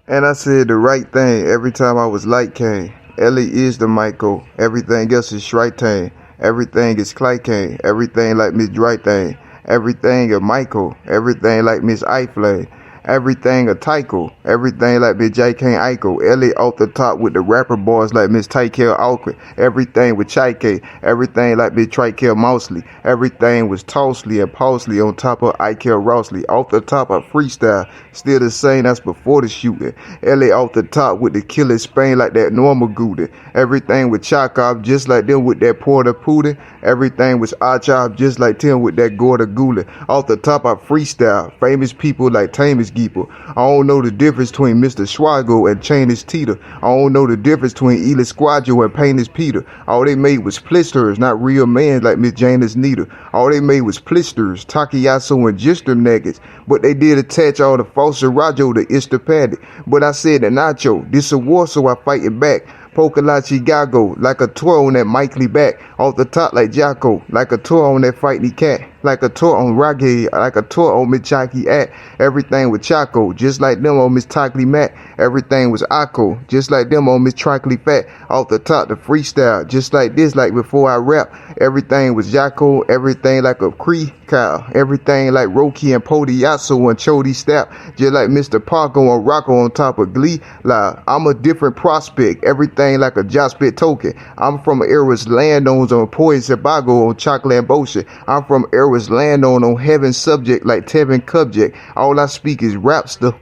And I said the right thing every time I was like Kane. Ellie is the Michael. Everything else is Shritain. Everything is Clay Kane. Everything like Miss Right Thing. Everything a Michael. Everything like Miss Iflay. Everything a Tycho. Everything like Miss J. Kane Eichel. Ellie off the top with the rapper boys like Miss Tykel Alquin. Everything with Chike. Everything like Miss Trikel Mousley. Everything was Tosley and Pausley on top of Ikel Rossley. Off the top of freestyle. Still the same, that's before the shooting. Ellie off the top with the killer Spain like that normal Gouda. Everything with Chakov just like them with that Porter Pudding. Everything was Archov just like them with that Gorda Gula. Off the top of freestyle. Famous people like Tamus Geeper. I don't know the difference between Mr. Schwago and Chanis Teeter. I don't know the difference between Eli Squadro and Painter's Peter. All they made was plisters, not real men like Miss Janice Nita. All they made was plisters, Takiyaso and Jistrum nuggets. But they did attach all the false Rajo to Istapati. But I said to Nacho, this a war so I fight it back. Pocalachi Gago, like a toy on that Mikey back. Off the top like Jocko, like a toy on that fighty cat. Like a toy on Raggy, like a toy on Michaki at. Everything with Chaco, just like them on Miss Tockley Mac. Everything was Akko, just like them on Miss Trickley Fat. Off the top the freestyle, just like this, like before I rap. Everything was Jocko, everything like a Cree cow. Everything like Roki and Podiaso and Chody Stap. Just like Mr. Parko and Rocco on top of Glee. Like, I'm a different prospect, everything like a Jospit token. I'm from Era's landowners on Poison Sabago on Chocolate and Bullshit. I'm from Era's landowner on Heaven's subject like Tevin Cubject. All I speak is rap stuff.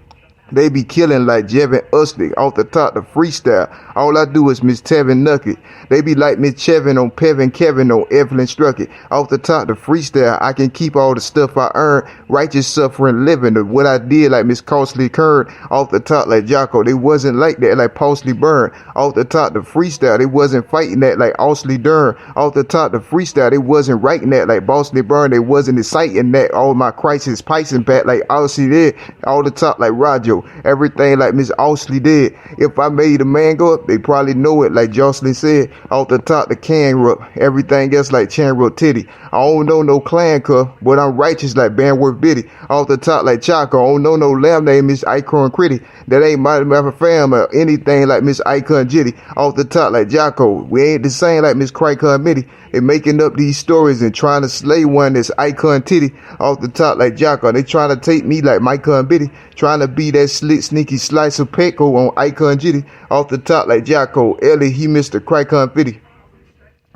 They be killing like Jevin Uslick off the top the freestyle. All I do is Miss Tevin Nucket. They be like Miss Chevin on Pevin Kevin on Evelyn Strucket. Off the top the freestyle, I can keep all the stuff I earned. Righteous suffering living. What I did like Miss Costly Kern. Off the top like Jocko. They wasn't like that like Postly Burn. Off the top the freestyle, they wasn't fighting that like Osley Dern. Off the top the freestyle, they wasn't writing that like Bosley Burn. They wasn't inciting that. All my crisis piping back like Osley did. All the top like Roger. Everything like Miss Osley did. If I made a man go up, they probably know it like Jocelyn said. Off the top the can rup. Everything else like Chanro Titty. I don't know no clan cuff, but I'm righteous like Banworth Biddy. Off the top like Chaco. I don't know no lamb name Miss Icon Critty. That ain't my fam or anything like Miss Icon Jitty. Off the top like Jocko. We ain't the same like Miss Cricon Mitty. They making up these stories and trying to slay one that's Icon Titty. Off the top like Jocko. They trying to take me like Micon Biddy. Trying to be that slick sneaky slice of Pecco on Icon Jitty. Off the top like Jocko. Ellie, he Mr. Cricon Fitty.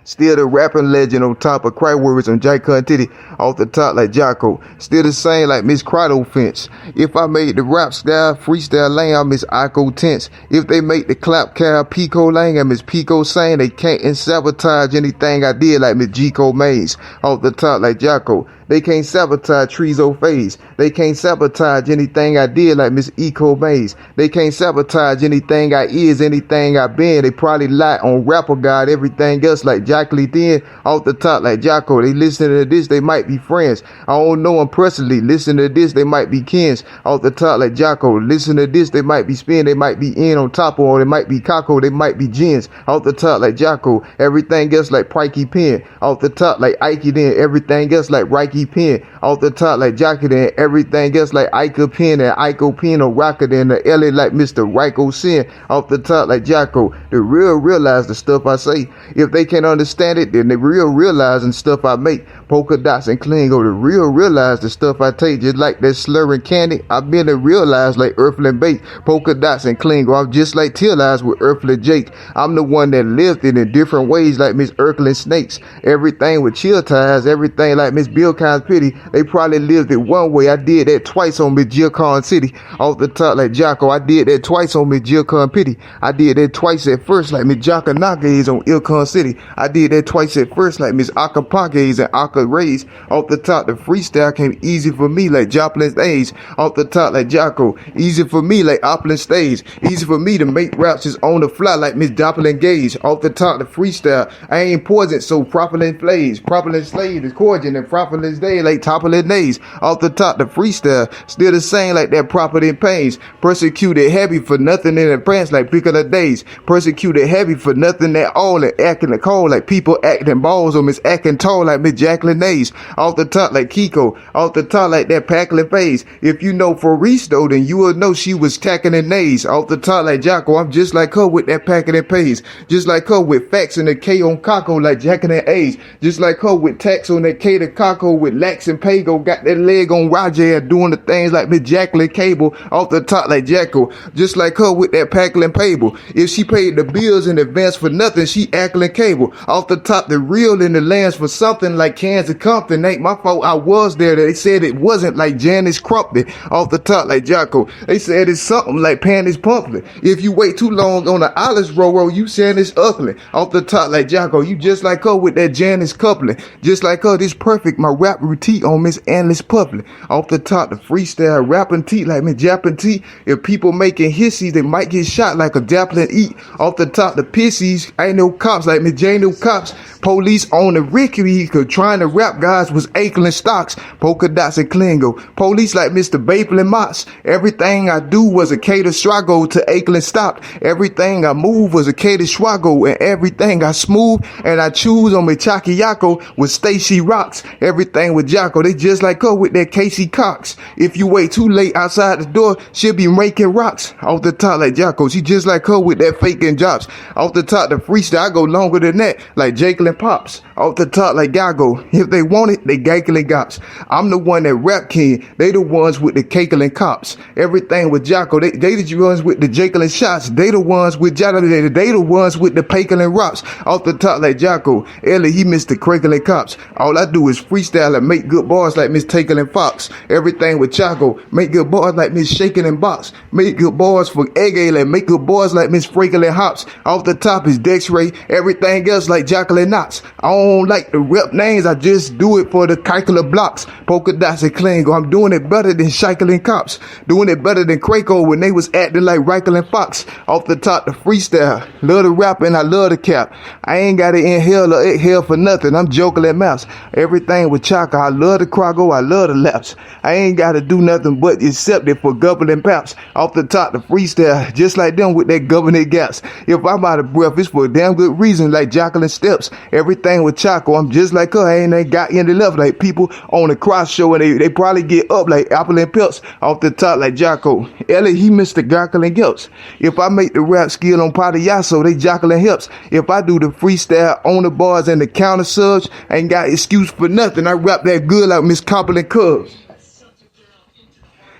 Still the rapping legend on top of cry words on Jicon Titty. Off the top like Jocko. Still the same like Miss Crotto Fence. If I made the rap style freestyle lane, I'm Miss Ico Tense. If they make the clap cow Pico Lang, I'm Miss Pico saying they can't sabotage anything I did like Miss Gico Maze. Off the top like Jocko. They can't sabotage Trezo Phase. They can't sabotage anything I did like Miss Eco Maze. They can't sabotage anything I is, anything I been. They probably lie on Rapper God, everything else like Jockly Thin. Off the top like Jocko. They listen to this, they might be friends. I don't know them personally. Listen to this, they might be kins. Off the top like Jocko. Listen to this, they might be spin. They might be in on top or they might be Kako. They might be Jins. Off the top like Jocko. Everything else like Pikey Pen. Off the top like Ike then. Everything else like Rikey Pen. Off the top like Jockey then. Everything else like Ike Pen and Ike Pen or Rocker then. The LA like Mr. Ryko Sin. Off the top like Jocko. The real realize the stuff I say. If they can't understand it, then they real realize the stuff I make. Polka dots and Klingo. The real realize the stuff I take. Just like that slurring candy. I've been to realize like Earthling Bait. Polka dots and Klingo. I'm just like Till Eyes with Earthling Jake. I'm the one that lived it in different ways like Miss Earthling Snakes. Everything with chill ties. Everything like Miss Bill Khan's Pity. They probably lived it one way. I did that twice on Miss Jilcon City. Off the top like Jocko. I did that twice on Miss Jilcon Pity. I did that twice at first like Miss Jocka Naga's on Ilcon City. I did that twice at first like Miss Akapages and Aka Rays. Off the top the freestyle came easy for me like Joplin Stage. Off the top like Jocko. Easy for me like Oplin Stage. Easy for me to make raps just on the fly like Miss Doppelin Gage. Off the top the freestyle. I ain't poison so properly flays. Properly slave is cordial and properly day like toppling days. Off the top the freestyle. Still the same like that property pains. Persecuted heavy for nothing in advance like pick of the days. Persecuted heavy for nothing at all and acting the cold like people acting balls or Miss acting tall like Miss Jacqueline cackling A's. Off the top like Kiko, off the top like that packling phase. If you know Faris though, then you will know she was tackling A's. Off the top like Jocko, I'm just like her with that packing and pays. Just like her with facts and the K on Kako like jacking and A's. Just like her with tax on that K to Kako with Lax and Pago. Got that leg on Roger doing the things like Miss Jacqueline Cable. Off the top like Jacko. Just like her with that packling Pable. If she paid the bills in advance for nothing, she ackling Cable. Off the top the real in the lands for something like Kansas Compton. Ain't my fault I was there. They said it wasn't like Janice Crumpton. Off the top like Jocko. They said it's something like Panties Pumpkin. If you wait too long on the Alice Roro, you saying it's ugly. Off the top like Jocko. You just like her with that Janice coupling. Just like her, this perfect. My rap routine on Miss Endless Public. Off the top the freestyle rapping tea like Miss Jappin' Tea. If people making hissies, they might get shot like a Daplin eat. Off the top the pissies. Ain't no cops like Miss Jane no cops. Police on the Ricky, cause trying to rap guys was Akelin Stocks, Polka Dots and Klingo. Police like Mr. Baple and Mott's. Everything I do was a K to Strago to Akelin Stop. Everything I move was a K to Schwago, and everything I smooth and I choose on my Chakiyako with Stacy Rocks. Everything with Jocko, they just like her with that Casey Cox. If you wait too late outside the door, she'll be making rocks. Off the top like Jocko, she just like her with that faking jobs. Off the top the freestyle, I go longer than that, like Jakelin Pops. Off the top like Gago. If they want it, they gakelin gops. I'm the one that rap king. They the ones with the cakelin cops. Everything with Jocko. They the ones with the Jakelin shots. They the ones with Jocko. They the ones with the pakelin rocks. Off the top like Jocko. Ellie, he missed the crakelin cops. All I do is freestyle and make good bars like Miss Takelin Fox. Everything with Chaco. Make good bars like Miss Shaking and Box. Make good bars for Egg Ale. Make good bars like Miss Franklin Hops. Off the top is Dex Ray. Everything else like Jacqueline Knots. I don't like the rep names. I just do it for the calcula blocks. Polka Dots and Klingo. I'm doing it better than Shakelin Cops. Doing it better than Krakow when they was acting like Reichel Fox. Off the top the freestyle. Love the rap and I love the cap. I ain't got to inhale or exhale for nothing. I'm joking at mouse. Everything with Chaka. I love the Krago. I love the laps. I ain't got to do nothing but accept it for governing paps. Off the top the freestyle. Just like them with that governing gaps. If I'm out of breath, it's for a damn good reason like Jacqueline Steps. Everything with Chaco, I'm just like her. I ain't got any love like people on the cross show and they probably get up like Apple and Pelts. Off the top like Jocko. Ellie, he missed the Jacqueline Gelps. If I make the rap skill on Patayaso, they Jacqueline helps. If I do the freestyle on the bars and the counter subs, ain't got excuse for nothing. I rap that good like Miss Copland Cubs.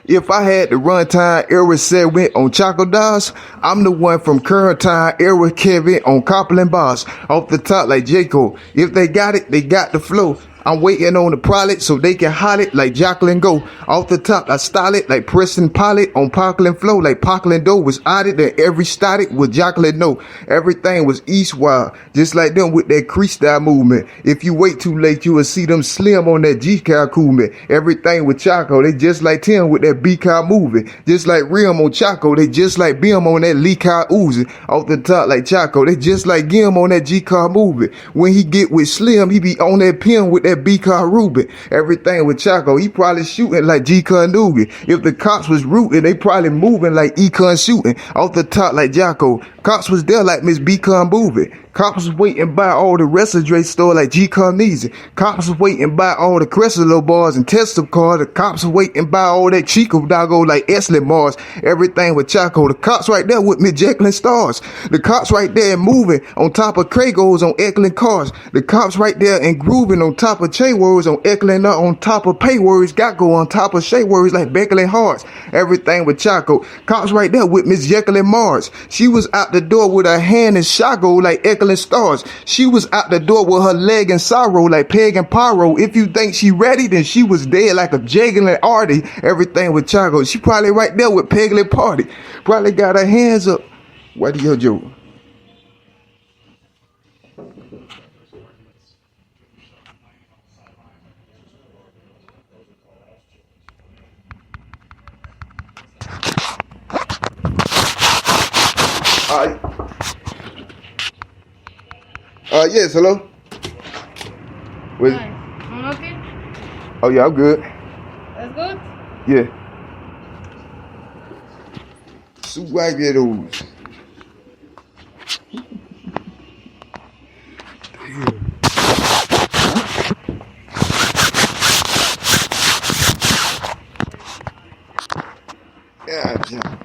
If I had the runtime era segment on Choco Dolls, I'm the one from current time era Kevin on Copland Bars. Off the top like Jaco. If they got it, they got the flow. I'm waiting on the pilot so they can hot it like Jacqueline Go. Off the top, I style it like Preston Pilot on Parkland Flow like Parkland Doe was audit and every static with Jacqueline No. Everything was Eastwild, just like them with that crease style movement. If you wait too late, you will see them slim on that G-Car movement. Everything with Chaco, they just like Tim with that B-Car moving. Just like Rim on Chaco, they just like Bim on that Lee-Car oozing. Off the top like Chaco, they just like Gim on that G-Car moving. When he get with Slim, he be on that pin with that B-Car Ruben. Everything with Chaco, he probably shooting like G-Con Noogie. If the cops was rooting, they probably moving like E-Con shooting. Off the top like Jocko. Cops was there like Miss B-Con moving. Cops was waiting by all the Wrestle Dre store like G-Con Neasy. Cops was waiting by all the Cressalo bars and Tesla cars. The cops was waiting by all that Chico Doggo like Esley Mars. Everything with Chaco. The cops right there with Miss Jacqueline Stars. The cops right there moving on top of Kragos on Eklund cars. The cops right there and grooving on top of Che words on Eklund on top of Pay words. Got go on top of Shay words like Beckley Hearts. Everything with Chaco. Cops right there with Miss Jacqueline Mars. She was out the door with her hand in Shago like Eklund Stars. She was out the door with her leg in sorrow like Peg and Pyro. If you think she ready, then she was dead like a Jaggling Artie. Everything with Chaco. She probably right there with Peggy Party. Probably got her hands up. What do you do? Yes, hello? Wait. Hi. I'm okay? Oh, yeah, I'm good. That's good? Yeah. Superheroes. Gotcha.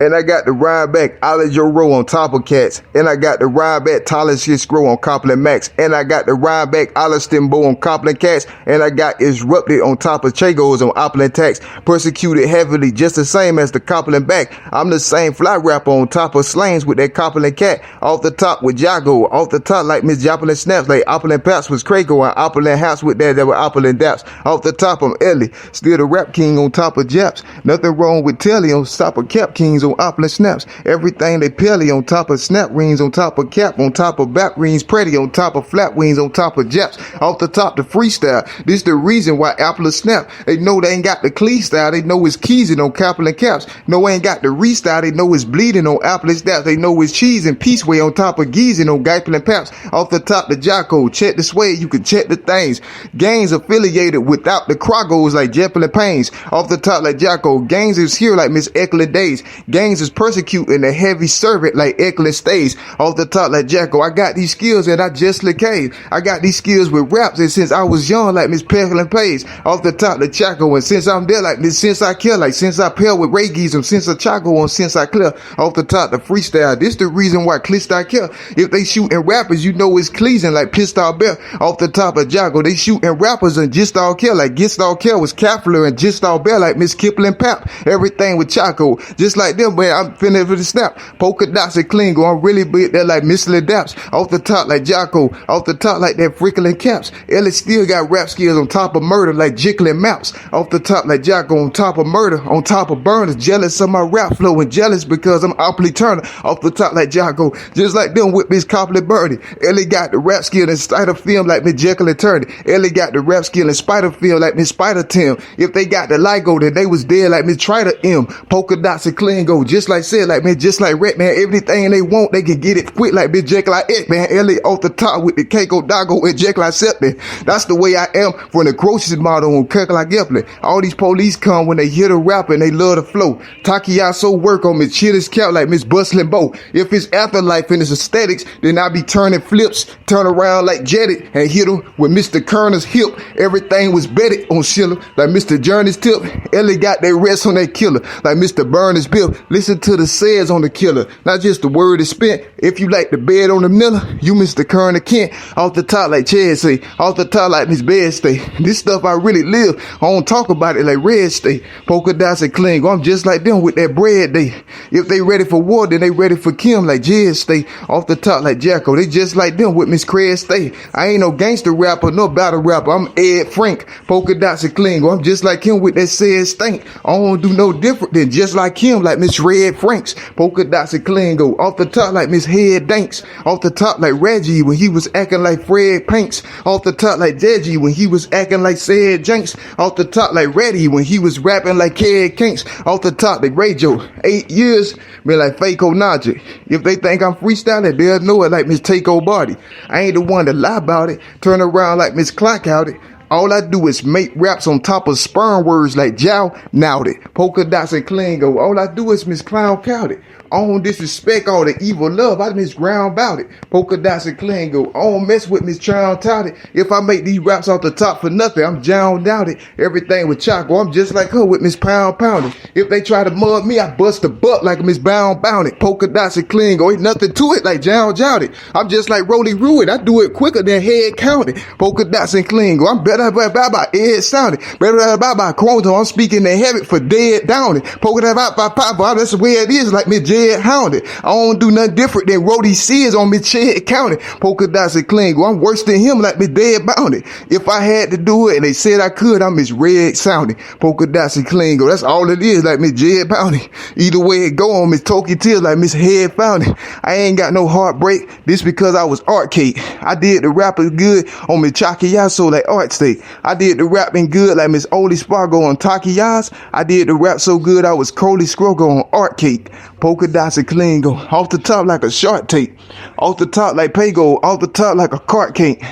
And I got the Ryback Allergy Row on top of cats. And I got the Ryback Tolerance Grow on Copland Max. And I got the Ryback Alliston Bow on Copland Cats. And I got Disrupted on top of Chagos on Opland Tax. Persecuted heavily, just the same as the Copland Back. I'm the same fly rapper on top of Slangs with that Copland Cat. Off the top with Jago. Off the top like Miss Joplin Snaps. Like Opland Paps was Crago and Opland House with that were Opland Daps. Off the top I'm Ellie. Still the Rap King on top of Japs. Nothing wrong with Telly on top of Cap Kings on Opland Snaps. Everything they pelly on top of snap rings, on top of cap, on top of back rings, pretty on top of flat wings, on top of japs. Off the top the freestyle. This the reason why Apple snap. They know they ain't got the clee style. They know it's keysing on Kaplan caps. No, ain't got the restyle. They know it's bleeding on Apple snaps. They know it's cheese and peace way on top of geezing on Gipling Paps. Off the top the Jocko. Check the sway. You can check the things. Gangs affiliated without the Krogos like Jeppelin Pains. Off the top like Jocko. Gangs is here like Miss Eklund Days. Gangs is persecuting a heavy servant like Eklund Stays. Off the top like Jacko. I got these skills and I just cave. I got these skills with raps and since I was young like Miss Peklin Pays. Off the top like Chaco and since I'm there like this since I kill like since I pair with Ray Geesum since I Chaco on since I clear. Off the top the freestyle. This the reason why Clist I kill. If they shooting rappers you know it's Cleasing like Pissed Off Bear. Off the top of Jacko. They shooting rappers and just all kill like Gist all kill was Kafler and just all bear like Miss Kipling Pap. Everything with Chaco. Just like them man I'm finna for the snap. Polka dots and Klingo. I'm really big there like Miss Daps. Off the top like Jocko. Off the top like that Frickling Caps. Ellie still got rap skills on top of murder like Jicklin Maps. Off the top like Jocko on top of murder. On top of burners. Jealous of my rap flow and jealous because I'm Opley Turner. Off the top like Jocko. Just like them with Miss Copley Birdie. Ellie got the rap skill in spite of film like Miss Jekyll and Turner. Ellie got the rap skill in spite of film like Miss Spider Tim. If they got the LIGO then they was dead like Miss Triter M. Polka dots and Klingo. Just like said like man, just like Red man, everything they want, they can get it quick like Bitch Jekyll like it, man. Ellie off the top with the Keiko Dago and Jekyll like Septon. That's the way I am from the grocery model on Kirk like Epley. All these police come when they hear the rap and they love the flow. Takiyaso work on Miss Chittis Count like Miss Bustlin' Bow. If it's afterlife and it's aesthetics, then I be turning flips, turn around like Jetted and hit him with Mr. Kerner's hip. Everything was betted on Schiller like Mr. Journey's tip. Ellie got their rest on that killer like Mr. Burner's bill. Listen to the says on the killer, not just the word is spent. If you like the bed on the Miller, you Mr. Kerner Kent. Off the top like Chad say, off the top like Miss Bed stay. This stuff I really live. I don't talk about it like Red stay. Polka dots and Klingo. I'm just like them with that bread day. If they ready for war, then they ready for Kim like Jed stay. Off the top like Jacko. They just like them with Miss Craig stay. I ain't no gangster rapper, no battle rapper. I'm Ed Frank. Polka dots and Klingo. I'm just like him with that said stink. I don't do no different than just like him like Miss Red Franks. Polka dots and Klingo. Off the top like Miss Head Danks. Off the top like Reggie when he was acting like Fred Panks. Off the top like Deji when he was acting like Said Janks. Off the top like Reddy when he was rapping like Ked Kinks. Off the top like Radio. 8 years been like Fako Najee. If they think I'm freestyling, they'll know it like Miss Takeo Barty. I ain't the one to lie about it. Turn around like Miss Clock out it. All I do is make raps on top of sperm words like Jow, Nowed it. Polka dots and Klingo. All I do is Miss Clown Count I don't disrespect all the evil love. I miss ground about it. Polka dots and Klingo. I don't mess with Miss Chown Touted. If I make these raps off the top for nothing, I'm drowned out it. Everything with Choco. I'm just like her with Miss Pound Pounded. If they try to mud me, I bust a butt like Miss Bound Bounded. Polka dots and Klingo. Ain't nothing to it like Jown Jouted. I'm just like Rolly Ruin. I do it quicker than Head Counted. Polka dots and Klingo. I'm better by Ed Sounded. Better by Quantum. I'm speaking in heaven for dead down it. Polka dots by Papa. That's the way it is like Miss Jed Hounded. I don't do nothing different than Rody Sears on Miss Shed County. Polka dots and Klingo. I'm worse than him like Miss Dead Bounded. If I had to do it and they said I could, I'm Miss Red Sounding. Polka dots and Klingo. That's all it is like Miss Jed Bounded. Either way it go on Miss Toki Tears like Miss Head Founded. I ain't got no heartbreak. This because I was arcade. I did the rapping good on Miss Chakiyaso like Art State. I did the rapping good like Miss Oli Spargo on Takiyas. I did the rap so good I was Crowley Scrogo on Art Cake. Polka dots and Klingo. Off the top like a shark tape. Off the top like Pago. Off the top like a cart cake.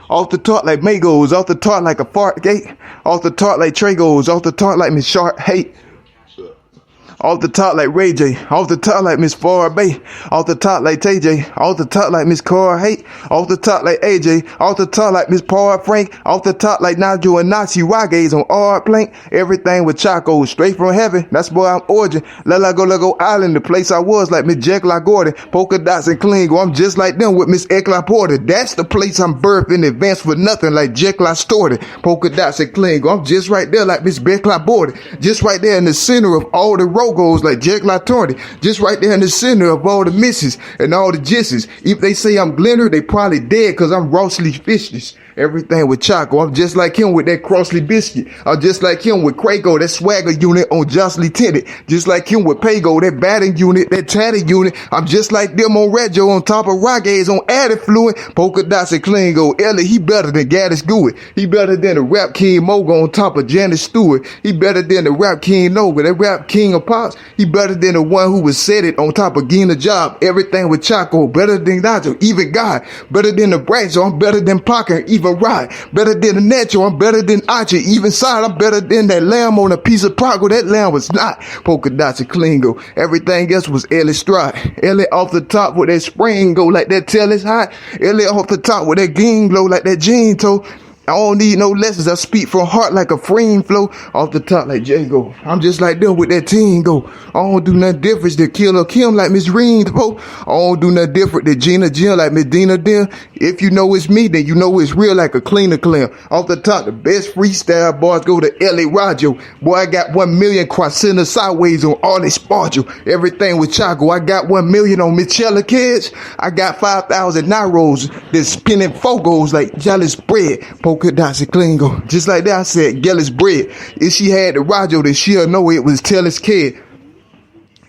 Off the top like Magos. Off the top like a fart gate. Off the top like Tragos. Off the top like Miss Shark Hate. Off the top like Ray J. Off the top like Miss Far Bay. Off the top like Tay J. Off the top like Miss Car Hate. Off the top like AJ. Off the top like Miss Paul Frank. Off the top like Nigel and Nazi Wagays on Art Plank. Everything with Chaco, straight from heaven. That's where I'm origin. Lego Island, the place I was like Miss Jack LaGordy. Polka dots and Klingo. I'm just like them with Miss Ekla Porter. That's the place I'm birthed in advance for nothing like Jack La Storty. Polka dots and Klingo. I'm just right there like Miss Beck La Bordy. Just right there in the center of all the Rogos like Jack La Torty. Just right there in the center of all the misses and all the jisses. If they say I'm Glenner, they probably dead cause I'm Rossley Fishness. Everything with Chaco. I'm just like him with that Crossley biscuit. I'm just like him with Crago, that swagger unit on Jocelyn Tennant. Just like him with Pago, that batting unit, that tatty unit. I'm just like them on Reggio on top of Ragays on added fluid. Polka dots and Klingo. Ellie, he better than Gaddis Gouet. He better than the Rap King Mogo on top of Janice Stewart. He better than the Rap King Noga, that Rap King of Pops. He better than the one who was said it on top of Gina Job. Everything with Chaco. Better than Nacho, even God. Better than the Brazo. I'm better than Parker, even Rod. Better than the Nacho. I'm better than Archie, even Side. I'm better than that lamb on a piece of Prago. That lamb was not Polka dots and Klingo. Everything else was Ellie Stride. Ellie off the top with that spring go like that tail is hot. Ellie off the top with that ging glow like that jean toe. I don't need no lessons. I speak from heart like a freeing flow. Off the top like Jago. I'm just like them with that team go. I don't do nothing different than Killer Kim like Miss Reen. I don't do nothing different than Gina Jill like Miss Dina Dim. If you know it's me, then you know it's real like a cleaner clam. Off the top, the best freestyle bars go to L.A. Rajo. Boy, I got 1 million Quasina sideways on all this sparkle. Everything with Chaco. I got 1 million on Michelle Kids. I got 5,000 Nairos that's spinning fogos like jealous bread. Polka dots and Klingo. Just like that, I said, Gellis bread. If she had the Rajo, then she'll know it was Tellis Kid.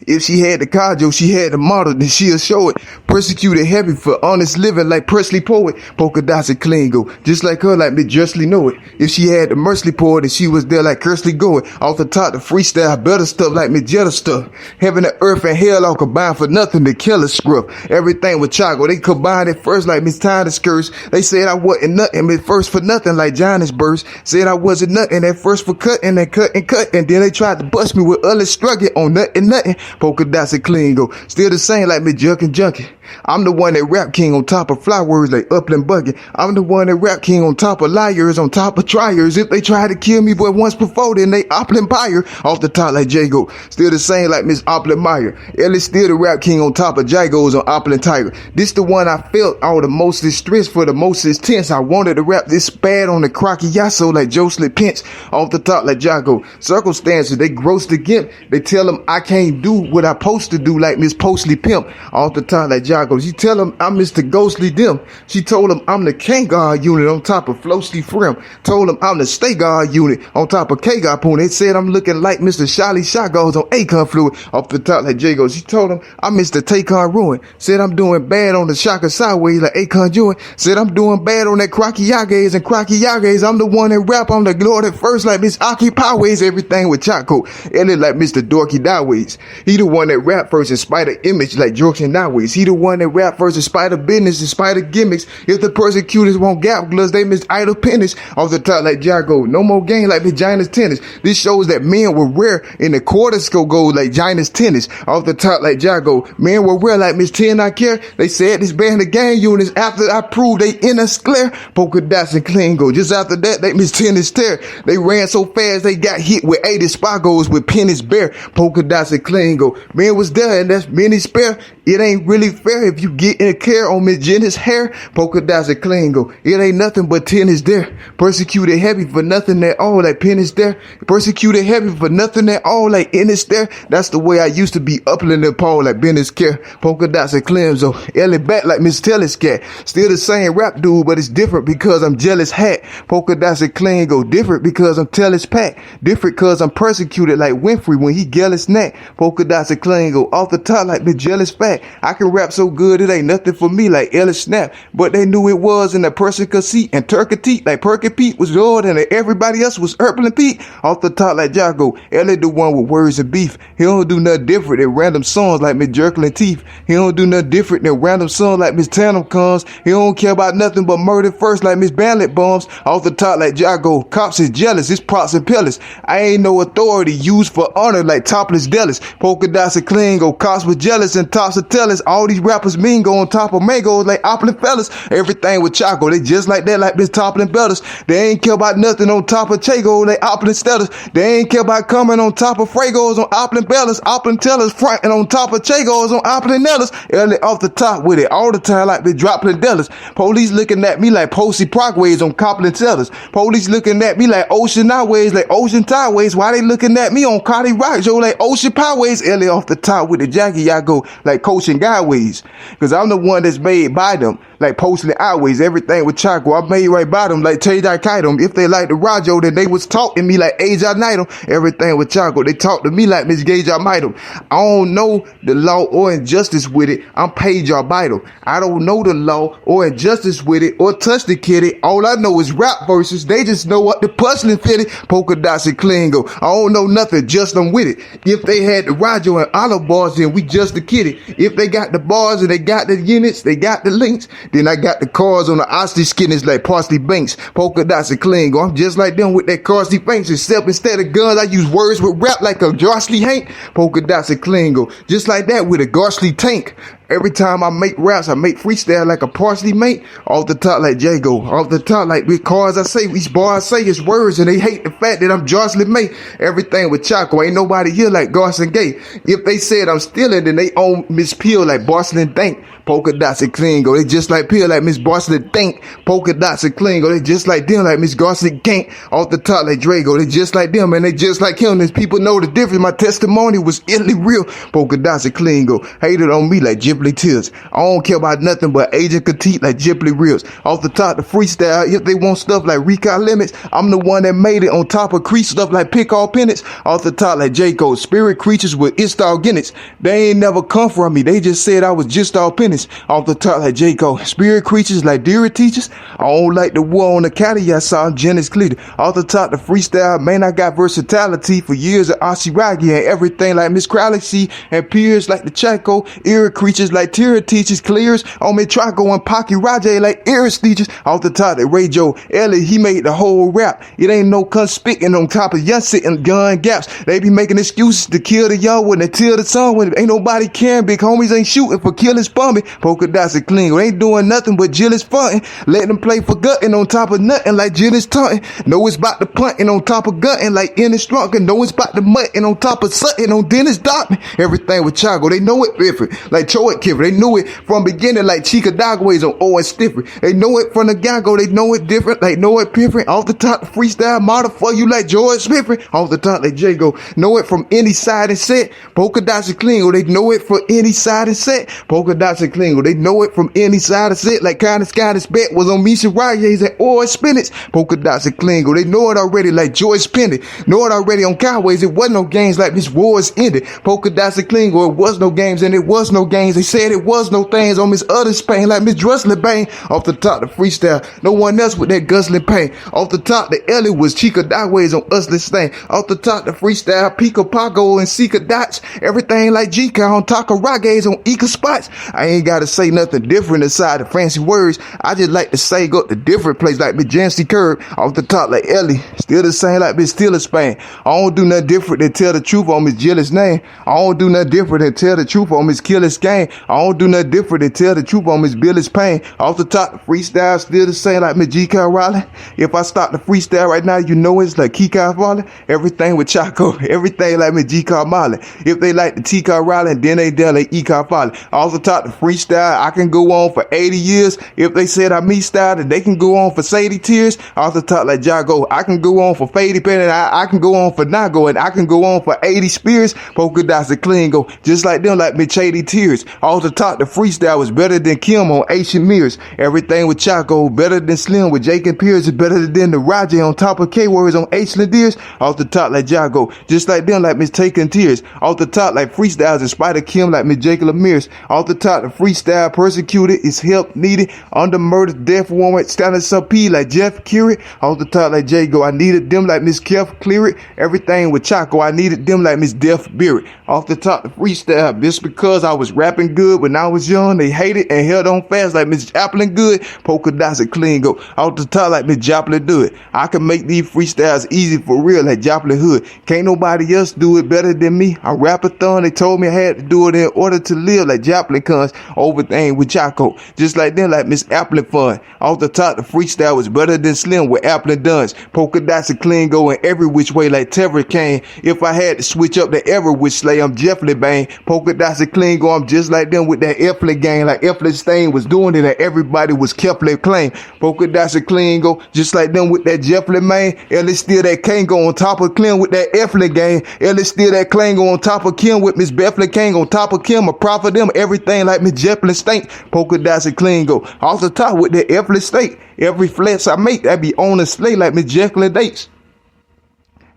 If she had the Kajo, she had the model, then she'll show it. Persecuted heavy for honest living like Presley Poet. Polka dots and Klingo. Just like her, like Miss Justly Know It. If she had the Mercy Poet, then she was there like Kersley Goet. Off the top, the freestyle better stuff like Miss Jetta stuff. Heaven and earth and hell all combined for nothing to kill a scruff. Everything with Chaco, they combined it first like Miss Tyner's curse. They said I wasn't nothing, but first for nothing like Johnny's burst. Said I wasn't nothing at first for cutting and cut and cut. And then they tried to bust me with early struggling on nothing. Polka dots and Klingo. Still the same like Miss Junk and Junkie. I'm the one that rap king on top of fly words like Upland Bucket. I'm the one that rap king on top of liars, on top of triers. If they try to kill me but once before, then they Upland buyer. Off the top like Jago. Still the same like Miss Upland Meyer. Ellie still the rap king on top of Jagos on Upland Tiger. This the one I felt all the mostest stress for the mostest tense. I wanted to rap this bad on the crocky yasso like Jocelyn Pence. Off the top like Jago. Circumstances, they gross the gimp. They tell them I can't do what I supposed to do like Miss Postly Pimp. Off the top like Jago. She tell him I'm Mr. Ghostly Dim. She told him I'm the K-Guard unit on top of Flowsly Frim. Told him I'm the Stay Guard unit on top of K-Guard Poon. They said I'm looking like Mr. Shally Shotguns on Akon Fluid. Off the top like Jago. She told him I'm Mr. Take-On Ruin. Said I'm doing bad on the Shaka Sideways like Akon Jewin. Said I'm doing bad on that Crocky Yagas and Crocky Yagas. I'm the one that rap. I'm the Lord at first like Miss Aki Poways. Everything with Chaco. Ellie like Mr. Dorky Daways. He the one that rap first in spite of image like Jorks and Daways. He the one that rap first in spite of business, in spite of gimmicks. If the persecutors want gap gloves, they miss idle pennies. Off the top like Jago. No more game like Vagina's tennis. This shows that men were rare in the quarter scope gold like Gina's tennis. Off the top like Jago. Men were rare like Miss 10 I care. They said this band of gang units after I proved they in a square. Polka dots and Klingo. Just after that, they Miss Tennis tear. They ran so fast they got hit with 80 spagos with pennies bare. Polka dots and Klingo. Men was there and that's many spare. It ain't really fair if you get in care on Miss Jenny's hair. Polka dots and Klingo. It ain't nothing but tennis there. Persecuted heavy for nothing at all like pennies there. Persecuted heavy for nothing at all like Ennis there. That's the way I used to be Upland and Paul like Bennett's care. Polka dots and Clemso. Ellie back like Miss Tellis cat. Still the same rap dude, but it's different because I'm jealous hat. Polka dots and Klingo. Different because I'm Tellis Pat. Different because I'm persecuted like Winfrey when he jealous neck. Polka dots and Klingo. Off the top like Miss Jealous Fat. I can rap so so good it ain't nothing for me like Ellie Snap. But they knew it was, and that person could see. And Turkey Teeth like Perky Pete was Lord, and everybody else was Erpling Pete. Off the top like Jocko, Ellie the one with words and beef. He don't do nothing different than random songs like Miss Jerkling Teeth. He don't do nothing different than random songs like Miss Tannum Comes. He don't care about nothing but murder first like Miss Bandit Bombs. Off the top like Jocko, cops is jealous, it's props and pillars. I ain't no authority used for honor like Topless Dealers. Polka dots and Klingo, cops was jealous and tops of tellers. All these rappers mingo on top of mangoes like Oplin fellas. Everything with Choco, they just like that like Miss Toplin Betters. They ain't care about nothing on top of Chago, they Oplin Stetters. They ain't care about coming on top of Fragos on Oplin Bellas. Oplin Tellers front and on top of Chagos on Oplin Nellers. Early off the top with it all the time like Miss Droplin Dellas. Police looking at me like Posey Parkways on Coplin Tellers. Police looking at me like Ocean Highways like Ocean Tideways. Why they looking at me on Cardi Rock Joe like Ocean Powerways? Early off the top with the Jackie y'all go like Coaching Guyways. Cause I'm the one that's made by them like Postley Highways. Everything with Chaco, I made right by them like Tay-Dye Kaitum. If they like the Rajo, then they was talking me like Aja Nightum. Everything with Chaco, they talk to me like Miss Gage I Might 'em. I don't know the law or injustice with it. I'm paid y'all vital. I don't know the law or injustice with it or touch the kitty. All I know is rap verses. They just know what the puzzling fitted. Polka dots and Klingo. I don't know nothing, just I'm with it. If they had the Rajo and olive bars, then we just the kitty. If they got the bars and they got the units, they got the links, then I got the cars on the ostrich skinners like Parsley Banks. Polka dots and Klingo. I'm just like them with that Carsey Banks. Except instead of guns, I use words with rap like a Josley Hank. Polka dots and Klingo. Just like that with a Garsley tank. Every time I make raps, I make freestyle like a parsley mate. Off the top like Jago. Off the top like with cars I say, each bar I say is words, and they hate the fact that I'm Jocelyn May. Everything with Chaco, ain't nobody here like Garson Gay. If they said I'm stealing, then they own Miss Peel like Barcelon Think. Polka dots and Klingo. They just like Peel like Miss Barcelon Think. Polka dots and Klingo. They just like them like Miss Garson Gank. Off the top like Drago. They just like them and they just like him. There's people know the difference. My testimony was Italy real. Polka dots and Klingo. Hated on me like Ghibli Tears. I don't care about nothing but Agent Petite like Ghibli Reels. Off the top the freestyle. If they want stuff like Recall Limits, I'm the one that made it. On top of Crease stuff like Pick All Pennants. Off the top like J. Cole. Spirit creatures with install Guinness. They ain't never come from me. They just said I was just all penance. Off the top like J. Cole. Spirit creatures like Deer Teachers. I don't like the war on the caddy. I saw Janice Cleater. Off the top the freestyle. Man, I got versatility for years of Ashiragi and everything like Miss Crowley C. And peers like the Chaco. Ear creatures like Tira Teachers. Clears on me Traco and Pocky Rajay like Ear Teachers. Off the top the Ray Joe Ellie. He made the whole rap. It ain't no conspicting on top of young sitting gun gaps. They be making excuses to kill the young when they till the sun when ain't nobody caring. Big homies ain't shooting for killing spummy. Polka dots and Klingo ain't doing nothing but Jill is funtin'. Let them play for gutting on top of nothing like Jill is taunting. Know it's about the punting on top of gutting like Ennis Strunkin. Know it's about the mutton on top of Sutton on Dennis Dockman. Everything with Chago, they know it different. Like Choet Kipper, they knew it from beginning like Chica Dogways on Owen Stifford. They know it from the Gago, they know it different. Like know it different. Off the top the freestyle model for you like George Smith. Off the top like Jago. Know it from any side and set. Polka dots and Klingo, they know it from any side and set. Polka dots and Klingo, they know it from any side and set. Like Kind of Scottish Bet was on Misha Reyes and Or Spinach. Polka dots and Klingo, they know it already like Joyce Penny. Know it already on Cowways. It wasn't no games like Miss Wars ended. Polka dots and Klingo, it was no games and it was no games. They said it was no things on Miss Other Spain like Miss Drusler Bang. Off the top the freestyle, no one else with that guzzling pain. Off the top the Ellie was Chica Dogways on Usless Thing. Off the top the freestyle, Pico Pago and Sika Dots. Everything like G-Ka on Taco Rages on Eka Spots. I ain't gotta say nothing different inside the fancy words. I just like to say go to different place like Miss Jancy Curb. Off the top like Ellie, still the same like Miss Steeler Spain. I don't do nothing different than tell the truth on Miss Jillis name. I don't do nothing different than tell the truth on Miss Killis game. I don't do nothing different than tell the truth on Miss Billy's pain. Off the top the freestyle still the same like Miss G. Kyle Riley. If I start the freestyle right now, you know it's like Kika Riley. Everything with Chaco, everything like Miss G. Kyle Molly. If they like the T. Kyle Riley, then they dare like E. Kyle Folly. Off the top the freestyle, I can go on for 80 years. If they said I me style, then they can go on for Sadie Tears. Off the top like Jago, I can go on for Fady Pen, and I can go on for Nago, and I can go on for 80 Spears. Polka dots and Klingo, just like them like Miss Shady Tears. Off the top, the freestyle was better than Kim on Ancient Mirrors. Everything with Chaco, better than Slim with Jake and Pierce. It's better than the Roger on top of K-Words on H. Ladiers. Off the top like Jago, just like them like Miss Taking Tears. Off the top like freestyles in spite of Kim like Miss Jacob Lemire's. Off the top, the freestyle persecuted is help needed. Under murder, death warrant, standing some P like Jeff Curie. Off the top like Jago, I needed them like Miss Kef Cleary. Everything with Chaco, I needed them like Miss Def Beery. Off the top, the freestyle, just because I was rapping good when I was young, they hated and held on fast like Miss Joplin Good. Polka dots and clean go. Off the top like Miss Joplin do it. I can make these freestyles easy for real like Joplin Hood. Can't nobody else do it better than me. I rap-a-thon, they told me I had to do it in order to live like Joplin comes. Over thing with Chaco, just like them like Miss Applin Fun. Off the top, the freestyle was better than Slim with Applin Duns. Polka dots and clean go in every which way like Tever Kane. If I had to switch up the ever which slay, I'm Jeffrey Bang. Polka dots and clean go, I'm just like them with that Eflin gang, like Eflin Stain was doing it and everybody was Keflin claim. Polka dots and clean go, just like them with that Jeffrey man. Ellis still that Kango on top of Clem with that Eflin gang. Ellis still that Klango on top of Kim with Miss Bethlehem King on top of Kim. A prophet them, everything like Miss Jefflin Stink. Polka dots and clean go. Off the top with that Eflin State. Every flex I make, that be on a slate like Miss Jacqueline Dates.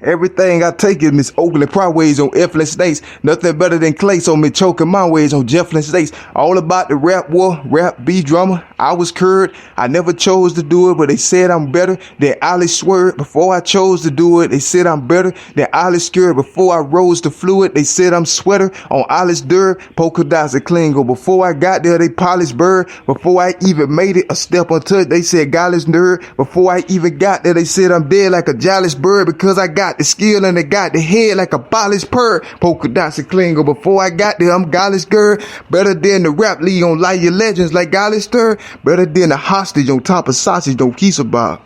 Everything I take is Miss Oakland Prideways on Eflin States. Nothing better than Clay, so me choking my ways on Jefflin States. All about the rap war, rap B drama. I was curd. I never chose to do it, but they said I'm better than Alice Swerve. Before I chose to do it, they said I'm better than Alice Skirt. Before I rose to fluid, they said I'm sweater on Alice Durr. Polka dots and Klingo. Before I got there, they polished bird. Before I even made it a step untouched, they said Gallus nerd. Before I even got there, they said I'm dead like a jealous bird because I got the skill and they got the head like a polished purr. Polka dots and Klingo. Before I got there, I'm Gallus girl. Better than the rap league on Light Your Legends like Gallus Stir. Better than a hostage on top of sausage on Kisabah.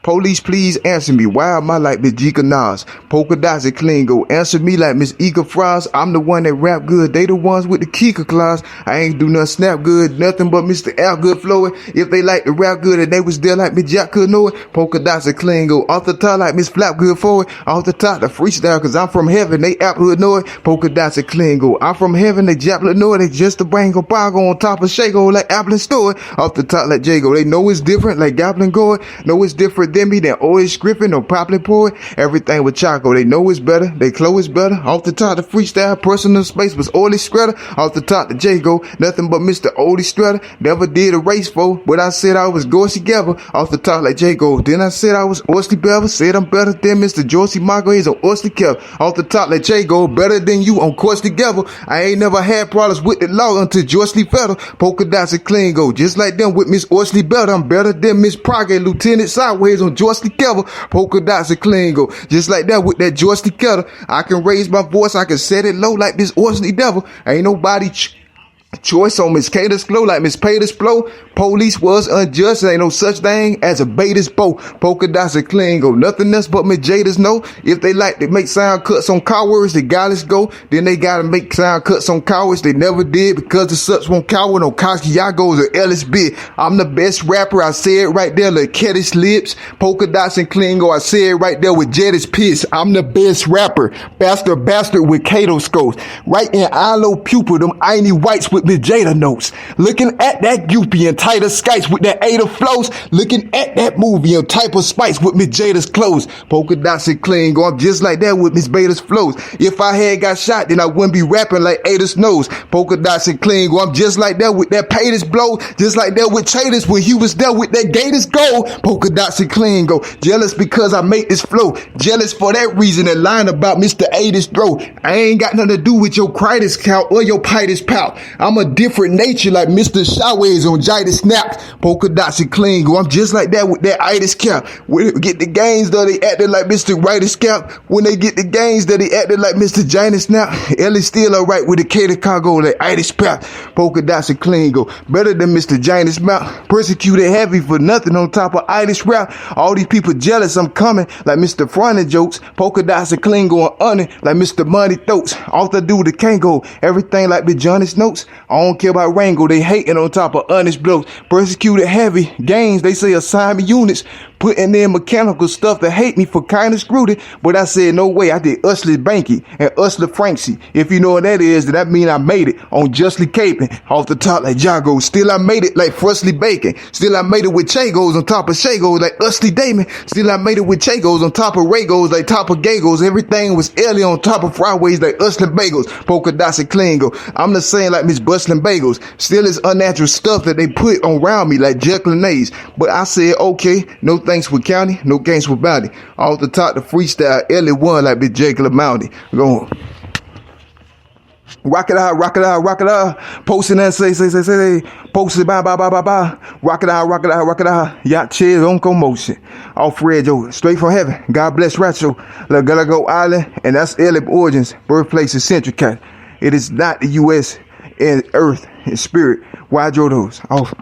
Police, please answer me. Why am I like Miss Jika Nas? Polka dots and Klingo. Answer me like Miss Ika Frost. I'm the one that rap good. They the ones with the Kika claws. I ain't do nothing snap good. Nothing but Mr. Al Good flowing. If they like to rap good and they was there like Miss Jack could know it. Polka dots and Klingo. Off the top like Miss Flap good forward. Off the top the freestyle cause I'm from heaven. They Apple know it. Polka dots and Klingo. I'm from heaven. They Japlin know it. They just the brain go bongo on top of Shago like Apple store. Off the top like Jago. They know it's different like Goblin Goy. Know it's different than me than Otis Griffin or Poplin Poet. Everything with Chaco. They know it's better. They clothes better. Off the top the freestyle personal space was Oily Scrutter. Off the top the Jago. Nothing but Mr. Oldie Strutter. Never did a race for, but I said I was Gorsey Gabba. Off the top like Jago. Then I said I was Osley Bevel. Said I'm better than Mr. Jorsey Margo. He's on Osley Kev. Off the top like Jago. Better than you on Course Together. I ain't never had problems with the law until Josley Federal. Polka dots and Klingo. Just like them with Miss Osley Better. I'm better than Miss Prague. Lieutenant Sideways on Josley Kever. Polka dots and Klingo. Just like that with that Josley Ketter. I can raise my voice. I can set it low like this Osley Devil. Ain't nobody choice on Miss Cater's flow like Miss Pater's flow. Police was unjust. Ain't no such thing as a beta's bow. Polka dots and Klingo. Nothing else but Miss Jada's know. If they like to make sound cuts on cowards, they gotta go. Then they gotta make sound cuts on cowards. They never did because the such won't coward on Koskiagos or Ellis Bid. I'm the best rapper. I say it right there. Like Keddish lips. Polka dots and Klingo. I say it right there with Jettish piss. I'm the best rapper. Bastard with Kato scopes. Right in Ilo pupil. Them ain't whites with Miss Jada notes. Looking at that Goopy and tighter skites with that Ada flows. Looking at that movie and type of spice with Miss Jada's clothes. Polka dots and Klingo. I'm just like that with Miss Beta's flows. If I had got shot, then I wouldn't be rapping like Ada's nose. Polka dots and Klingo. I'm just like that with that Pater's blow. Just like that with Chater's when he was there with that Gators gold. Polka dots and Klingo. Jealous because I make this flow. Jealous for that reason and lying about Mr. Ada's throat. I ain't got nothing to do with your critis count or your pitis pout. I'm a different nature like Mr. Shaways on Jida Snaps. Polka dots and Klingo. I'm just like that with that itis cap. When they get the gains though, they acted like Mr. Writer's cap. When they get the gains that they acted like Mr. Janus Snap. Ellie still alright with the Cater Cargo like itis pap. Polka dots and Klingo. Better than Mr. Janus Mount. Persecuted heavy for nothing on top of itis rap. All these people jealous I'm coming like Mr. Frontin' jokes. Polka dots and Klingo and Onion like Mr. Money Throats. All to do the Kango. Everything like the Johnny's notes. I don't care about Rango, they hating on top of honest blokes. Persecuted heavy gains, they say assignment units. Putting in mechanical stuff that hate me for kind of screwed it. But I said, no way, I did Usly Banky and Usly Franksy. If you know what that is, then that mean I made it on Justly Caping. Off the top like Jago. Still I made it like Freshly Bacon. Still I made it with Chagos on top of Shagos like Usly Damon. Still I made it with Chagos on top of Ragos like top of Gagos. Everything was Ellie on top of Fryways like Usly Bagels. Polka dots and Klingo. I'm the same like Miss Bustlin' Bagels. Still is unnatural stuff that they put around me like Jekyll and A's. But I said, okay, no thanks for county, no games for bounty. Off the top, the freestyle, Ellie won like Big Jekyll and Mounty. Go on. Rock it out, rock it out, rock it out. Posting and say. Post it, bye. Rock it out, rock it out, rock it out. Yacht chairs on commotion. Off Red Joe, straight from heaven. God bless Ratcho. La Galago Island, and that's Ellie origins. Birthplace is Central Cat. It is not the U.S. and Earth and Spirit. Why Joe those? Off.